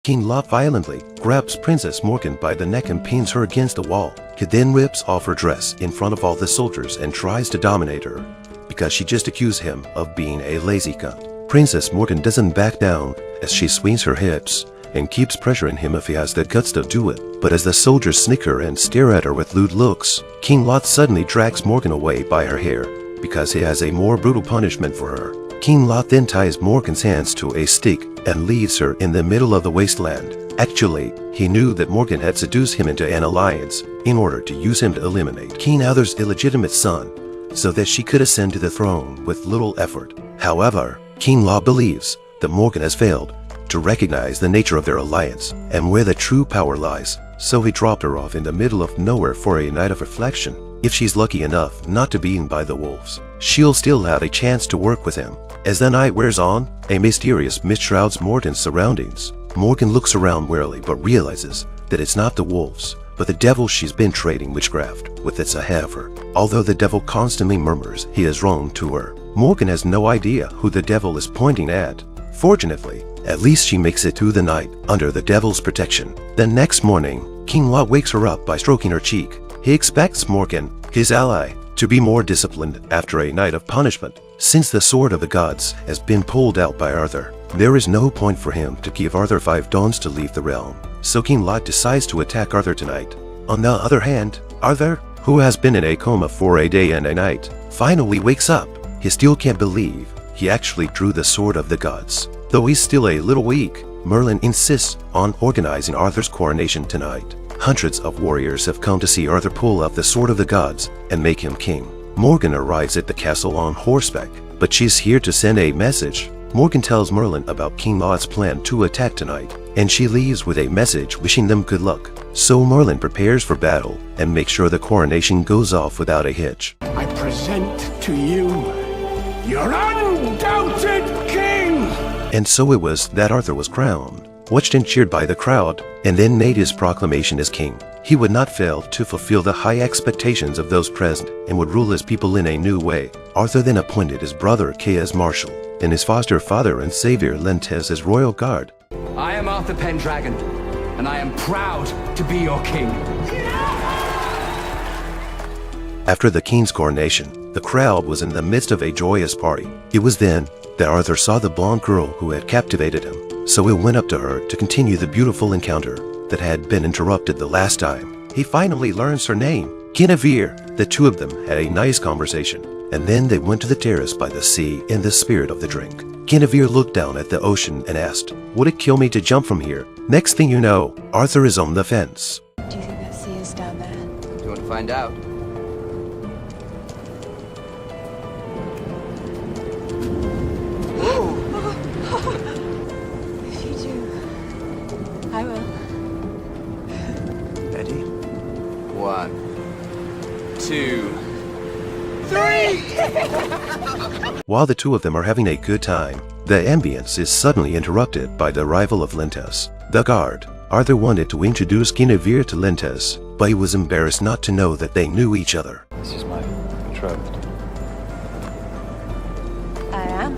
King Lot violently grabs Princess Morgan by the neck and pins her against the wall. He then rips off her dress in front of all the soldiers and tries to dominate her, because she just accused him of being a lazy cunt. Princess Morgan doesn't back down as she swings her hips and keeps pressuring him if he has the guts to do it. But as the soldiers snicker and stare at her with lewd looks, King Lot suddenly drags Morgan away by her hair because he has a more brutal punishment for her. King Lot then ties Morgan's hands to a stick and leaves her in the middle of the wasteland. Actually, he knew that Morgan had seduced him into an alliance in order to use him to eliminate King Arthur's illegitimate son, so that she could ascend to the throne with little effort. However, King Lot believes that Morgan has failed to recognize the nature of their alliance and where the true power lies, so he dropped her off in the middle of nowhere for a night of reflection. If she's lucky enough not to be eaten by the wolves, she'll still have a chance to work with him. As the night wears on, a mysterious mist shrouds Morgan's surroundings. Morgan looks around warily but realizes that it's not the wolves, but the devil she's been trading witchcraft with that's ahead of her. Although the devil constantly murmurs he is wrong to her, Morgan has no idea who the devil is pointing at. Fortunately, at least she makes it through the night under the devil's protection. The next morning, King Lot wakes her up by stroking her cheek. He expects Morgan, his ally, to be more disciplined after a night of punishment. Since the sword of the gods has been pulled out by Arthur, there is no point for him to give Arthur 5 dawns to leave the realm. So King Lot decides to attack Arthur tonight. On the other hand, Arthur, who has been in a coma for a day and a night, finally wakes up. He still can't believe he actually drew the sword of the gods. Though he's still a little weak, Merlin insists on organizing Arthur's coronation tonight. Hundreds of warriors have come to see Arthur pull out the sword of the gods and make him king. Morgan arrives at the castle on horseback, but she's here to send a message. Morgan tells Merlin about King Lot's plan to attack tonight, and she leaves with a message wishing them good luck. So Merlin prepares for battle and makes sure the coronation goes off without a hitch. I present to you your undoubted king! And so it was that Arthur was crowned, watched and cheered by the crowd, and then made his proclamation as king. He would not fail to fulfill the high expectations of those present and would rule his people in a new way. Arthur then appointed his brother Kay as marshal and his foster father and savior Lentes as royal guard. I am Arthur Pendragon, and I am proud to be your king. After the king's coronation, the crowd was in the midst of a joyous party. It was then that Arthur saw the blonde girl who had captivated him, so he went up to her to continue the beautiful encounter that had been interrupted the last time. He finally learns her name, Guinevere. The two of them had a nice conversation, and then they went to the terrace by the sea in the spirit of the drink. Guinevere looked down at the ocean and asked, "Would it kill me to jump from here?" Next thing you know, Arthur is on the fence. Do you think that sea is down there? Do you want to find out? If you do, I will. Ready? 1, 2, 3! While the two of them are having a good time, the ambience is suddenly interrupted by the arrival of Lentes, the guard. Arthur wanted to introduce Guinevere to Lentes, but he was embarrassed not to know that they knew each other. This is my betrothed. I am.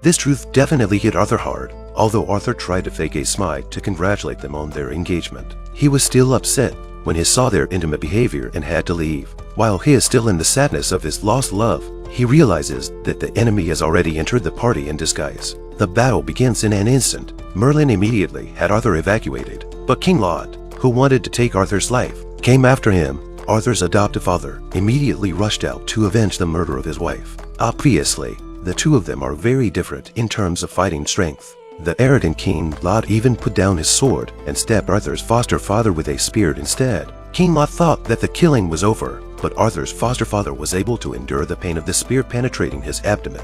This truth definitely hit Arthur hard. Although Arthur tried to fake a smile to congratulate them on their engagement, he was still upset when he saw their intimate behavior and had to leave. While he is still in the sadness of his lost love, he realizes that the enemy has already entered the party in disguise. The battle begins in an instant. Merlin immediately had Arthur evacuated, but King Lot, who wanted to take Arthur's life, came after him. Arthur's adoptive father immediately rushed out to avenge the murder of his wife. Obviously, the two of them are very different in terms of fighting strength. The arrogant King Lot even put down his sword and stabbed Arthur's foster father with a spear instead. King Lot thought that the killing was over, but Arthur's foster father was able to endure the pain of the spear penetrating his abdomen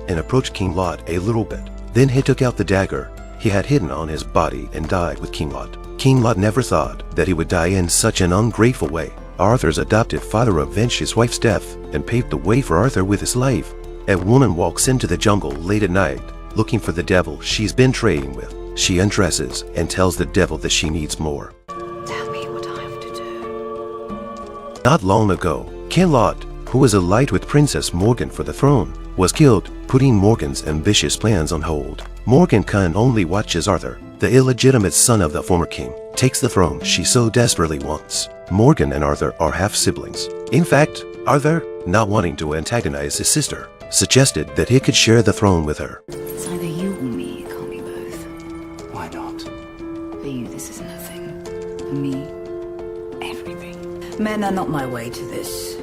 and approached King Lot a little bit. Then he took out the dagger he had hidden on his body and died with King Lot. King Lot never thought that he would die in such an ungrateful way. Arthur's adoptive father avenged his wife's death and paved the way for Arthur with his life. A woman walks into the jungle late at night looking for the devil she's been trading with. She undresses and tells the devil that she needs more. Tell me what I have to do. Not long ago, King Lot, who was allied with Princess Morgan for the throne, was killed putting Morgan's ambitious plans on hold. Morgan can only watch as Arthur, the illegitimate son of the former king, takes the throne she so desperately wants. Morgan and Arthur are half-siblings. In fact, Arthur, not wanting to antagonize his sister, suggested that he could share the throne with her. It's either you or me, it can't be both. Why not? For you, this is nothing. For me, everything. Men are not my way to this.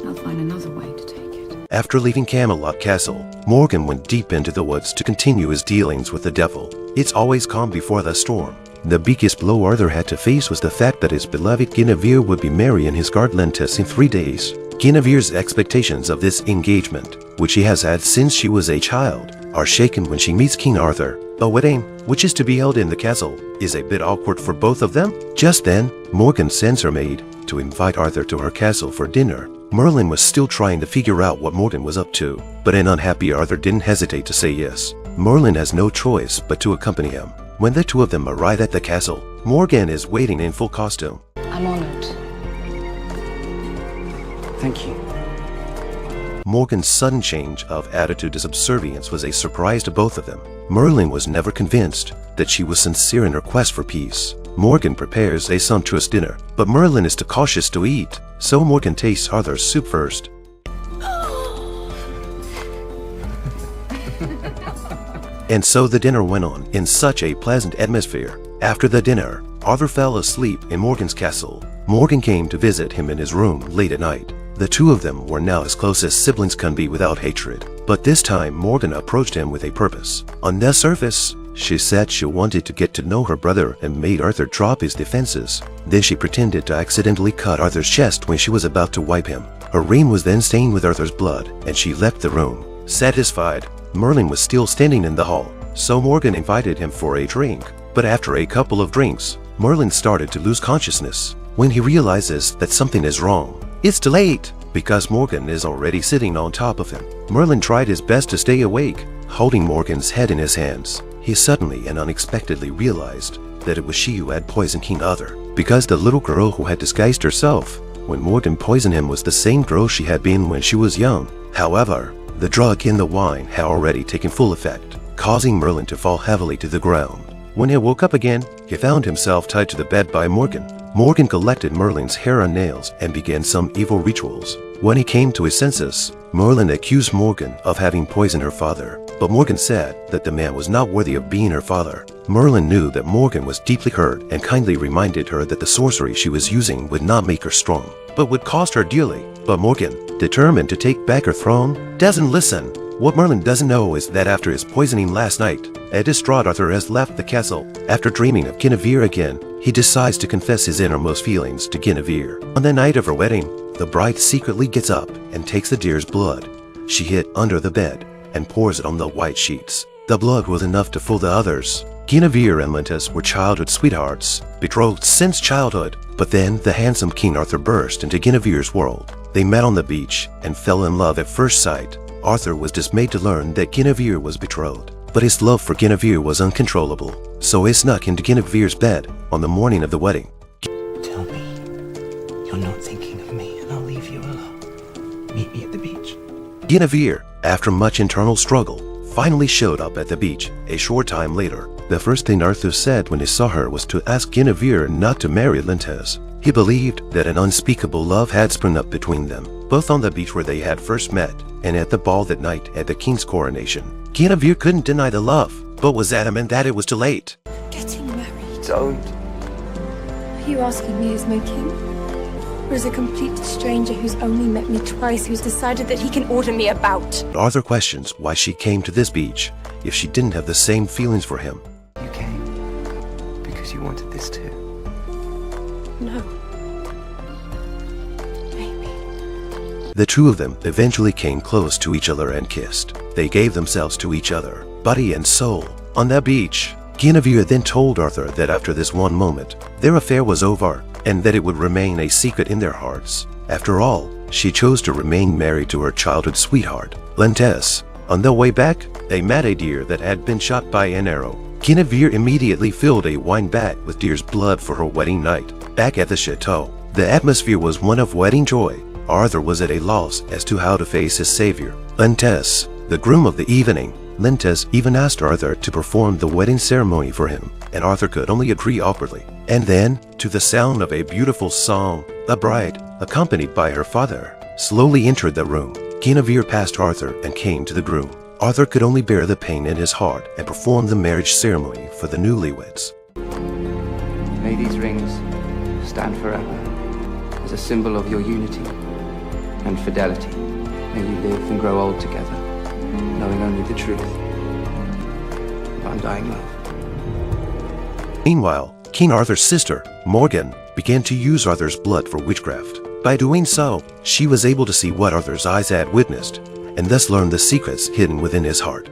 I'll find another way to take it. After leaving Camelot Castle, Morgan went deep into the woods to continue his dealings with the devil. It's always calm before the storm. The biggest blow Arthur had to face was the fact that his beloved Guinevere would be marrying his guard Lentus in 3 days. Guinevere's expectations of this engagement, which she has had since she was a child, are shaken when she meets King Arthur. A wedding, which is to be held in the castle, is a bit awkward for both of them. Just then, Morgan sends her maid to invite Arthur to her castle for dinner. Merlin was still trying to figure out what Morgan was up to, but an unhappy Arthur didn't hesitate to say yes. Merlin has no choice but to accompany him. When the two of them arrive at the castle, Morgan is waiting in full costume. I'm honored. Thank you. Morgan's sudden change of attitude to subservience was a surprise to both of them. Merlin was never convinced that she was sincere in her quest for peace. Morgan prepares a sumptuous dinner, but Merlin is too cautious to eat, so Morgan tastes Arthur's soup first. And so the dinner went on in such a pleasant atmosphere. After the dinner, Arthur fell asleep in Morgan's castle. Morgan came to visit him in his room late at night. The two of them were now as close as siblings can be without hatred. But this time Morgan approached him with a purpose. On the surface, she said she wanted to get to know her brother and made Arthur drop his defenses. Then she pretended to accidentally cut Arthur's chest when she was about to wipe him. Her ring was then stained with Arthur's blood, and she left the room. Satisfied, Merlin was still standing in the hall, so Morgan invited him for a drink. But after a couple of drinks, Merlin started to lose consciousness. When he realizes that something is wrong, it's too late, because Morgan is already sitting on top of him. Merlin tried his best to stay awake, holding Morgan's head in his hands. He suddenly and unexpectedly realized that it was she who had poisoned King Arthur, because the little girl who had disguised herself when Morgan poisoned him was the same girl she had been when she was young. However, the drug in the wine had already taken full effect, causing Merlin to fall heavily to the ground. When he woke up again, he found himself tied to the bed by Morgan. Morgan collected Merlin's hair and nails and began some evil rituals. When he came to his senses, Merlin accused Morgan of having poisoned her father, but Morgan said that the man was not worthy of being her father. Merlin knew that Morgan was deeply hurt and kindly reminded her that the sorcery she was using would not make her strong, but would cost her dearly. But Morgan, determined to take back her throne, doesn't listen. What Merlin doesn't know is that after his poisoning last night, a distraught Arthur has left the castle. After dreaming of Guinevere again, he decides to confess his innermost feelings to Guinevere. On the night of her wedding, the bride secretly gets up and takes the deer's blood. She hid under the bed and pours it on the white sheets. The blood was enough to fool the others. Guinevere and Lentus were childhood sweethearts, betrothed since childhood. But then the handsome King Arthur burst into Guinevere's world. They met on the beach and fell in love at first sight. Arthur was dismayed to learn that Guinevere was betrothed, but his love for Guinevere was uncontrollable, so he snuck into Guinevere's bed on the morning of the wedding. Tell me you're not thinking of me, and I'll leave you alone. Meet me at the beach. Guinevere, after much internal struggle, finally showed up at the beach a short time later. The first thing Arthur said when he saw her was to ask Guinevere not to marry Lentus. He believed that an unspeakable love had sprung up between them, both on the beach where they had first met and at the ball that night at the king's coronation. Guinevere couldn't deny the love, but was adamant that it was too late. Getting married. Don't. Are you asking me as my king? Or as a complete stranger who's only met me twice, who's decided that he can order me about? Arthur questions why she came to this beach if she didn't have the same feelings for him. You came because you wanted this too. No. Maybe. The two of them eventually came close to each other and kissed. They gave themselves to each other, body and soul, on that beach. Guinevere then told Arthur that after this one moment, their affair was over and that it would remain a secret in their hearts. After all, she chose to remain married to her childhood sweetheart, Lentus. On their way back, they met a deer that had been shot by an arrow. Guinevere immediately filled a wine vat with deer's blood for her wedding night. Back at the chateau, the atmosphere was one of wedding joy. Arthur was at a loss as to how to face his savior. Tess, the groom of the evening, Tess even asked Arthur to perform the wedding ceremony for him, and Arthur could only agree awkwardly. And then, to the sound of a beautiful song, the bride, accompanied by her father, slowly entered the room. Guinevere passed Arthur and came to the groom. Arthur could only bear the pain in his heart and perform the marriage ceremony for the newlyweds. May these rings stand forever as a symbol of your unity and fidelity. May you live and grow old together, knowing only the truth of undying love. Meanwhile, King Arthur's sister, Morgan, began to use Arthur's blood for witchcraft. By doing so, she was able to see what Arthur's eyes had witnessed, and thus learn the secrets hidden within his heart.